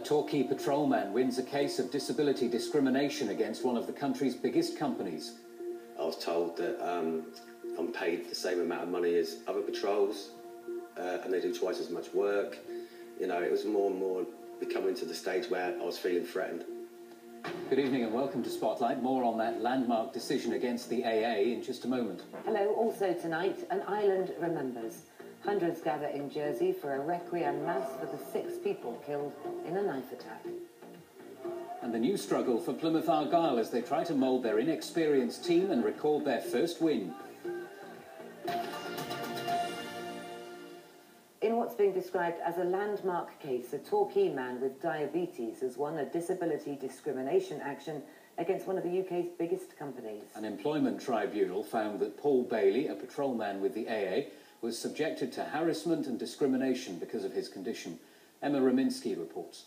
Torquay patrolman wins a case of disability discrimination against one of the country's biggest companies. I was told that I'm paid the same amount of money as other patrols, and they do twice as much work. You know, it was more and more becoming to the stage where I was feeling threatened. Good evening and welcome to Spotlight. More on that landmark decision against the AA in just a moment. Hello. Also tonight, an island remembers. Hundreds gather in Jersey for a requiem mass for the 6 people killed in a knife attack. And the new struggle for Plymouth Argyle as they try to mould their inexperienced team and record their first win. In what's being described as a landmark case, a Torquay man with diabetes has won a disability discrimination action against one of the UK's biggest companies. An employment tribunal found that Paul Bailey, a patrolman with the AA, was subjected to harassment and discrimination because of his condition. Emma Raminsky reports.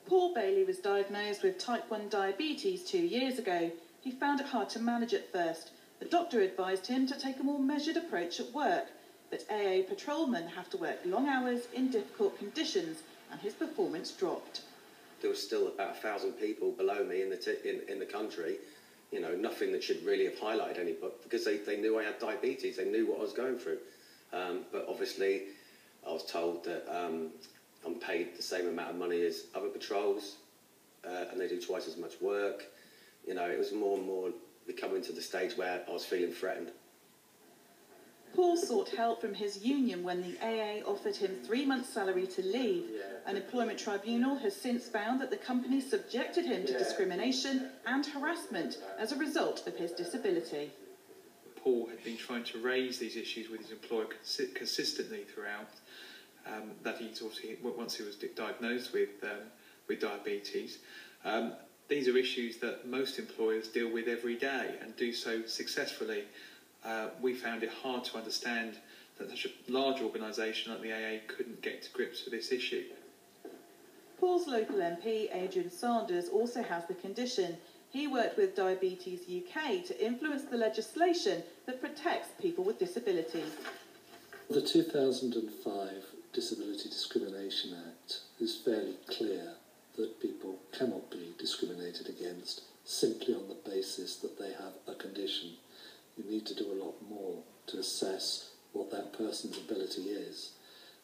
Paul Bailey was diagnosed with type 1 diabetes 2 years ago. He found it hard to manage at first. The doctor advised him to take a more measured approach at work. But AA patrolmen have to work long hours in difficult conditions, and his performance dropped. There was still about 1,000 people below me in the country. You know, nothing that should really have highlighted any, but because they knew I had diabetes, they knew what I was going through. But obviously, I was told that I'm paid the same amount of money as other patrols, and they do twice as much work. You know, it was more and more becoming to the stage where I was feeling threatened. Paul sought help from his union when the AA offered him 3 months' salary to leave. An employment tribunal has since found that the company subjected him to discrimination and harassment as a result of his disability. Paul had been trying to raise these issues with his employer consistently throughout. That he's obviously, once he was diagnosed with diabetes, these are issues that most employers deal with every day and do so successfully. We found it hard to understand that such a large organisation like the AA couldn't get to grips with this issue. Paul's local MP, Adrian Sanders, also has the condition. He worked with Diabetes UK to influence the legislation that protects people with disabilities. The 2005 Disability Discrimination Act is fairly clear that people cannot be discriminated against simply on the basis that they have a condition. You need to do a lot more to assess what that person's ability is.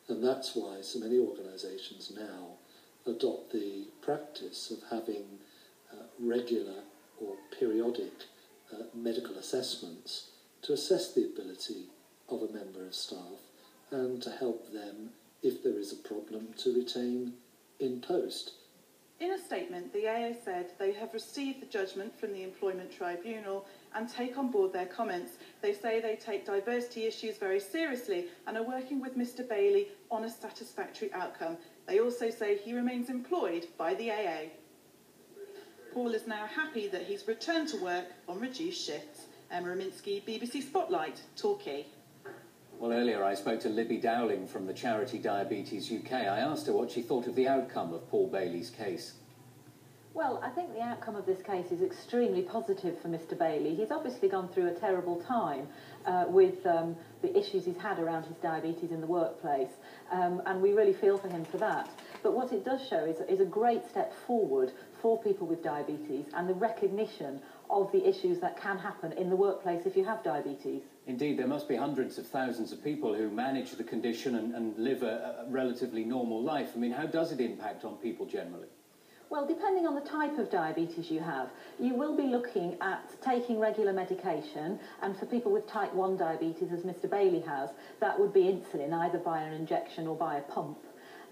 And that's why so many organisations now adopt the practice of having regular or periodic medical assessments to assess the ability of a member of staff and to help them, if there is a problem, to retain in post. In a statement, the AA said they have received the judgment from the Employment Tribunal and take on board their comments. They say they take diversity issues very seriously and are working with Mr Bailey on a satisfactory outcome. They also say he remains employed by the AA. Paul is now happy that he's returned to work on reduced shifts. Emma Raminsky, BBC Spotlight, Torquay. Well, earlier I spoke to Libby Dowling from the charity Diabetes UK. I asked her what she thought of the outcome of Paul Bailey's case. Well, I think the outcome of this case is extremely positive for Mr Bailey. He's obviously gone through a terrible time with the issues he's had around his diabetes in the workplace, and we really feel for him for that. But what it does show is a great step forward for people with diabetes and the recognition of the issues that can happen in the workplace if you have diabetes. Indeed, there must be hundreds of thousands of people who manage the condition and live a relatively normal life. I mean, how does it impact on people generally? Well, depending on the type of diabetes you have, you will be looking at taking regular medication, and for people with type 1 diabetes, as Mr Bailey has, that would be insulin, either by an injection or by a pump.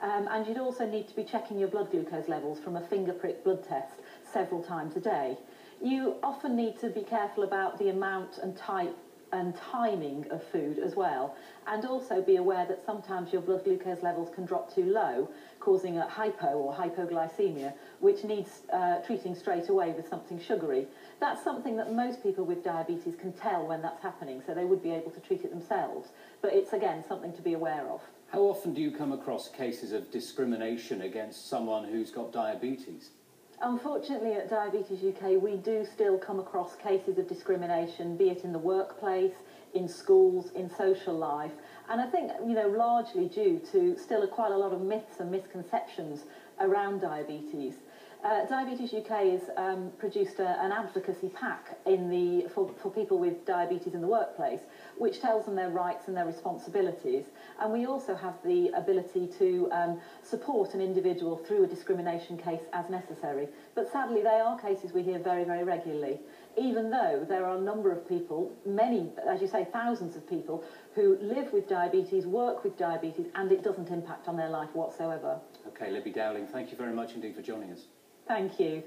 And you'd also need to be checking your blood glucose levels from a finger prick blood test several times a day. You often need to be careful about the amount and type and timing of food as well, and also be aware that sometimes your blood glucose levels can drop too low, causing a hypo or hypoglycemia, which needs treating straight away with something sugary. That's something that most people with diabetes can tell when that's happening, so they would be able to treat it themselves. But it's, again, something to be aware of. How often do you come across cases of discrimination against someone who's got diabetes? Unfortunately, at Diabetes UK, we do still come across cases of discrimination, be it in the workplace, in schools, in social life, and I think, largely due to still quite a lot of myths and misconceptions around diabetes. Diabetes UK has produced an advocacy pack for people with diabetes in the workplace, which tells them their rights and their responsibilities. And we also have the ability to support an individual through a discrimination case as necessary. But sadly, they are cases we hear very, very regularly, even though there are a number of people, many, as you say, thousands of people, who live with diabetes, work with diabetes, and it doesn't impact on their life whatsoever. OK, Libby Dowling, thank you very much indeed for joining us. Thank you.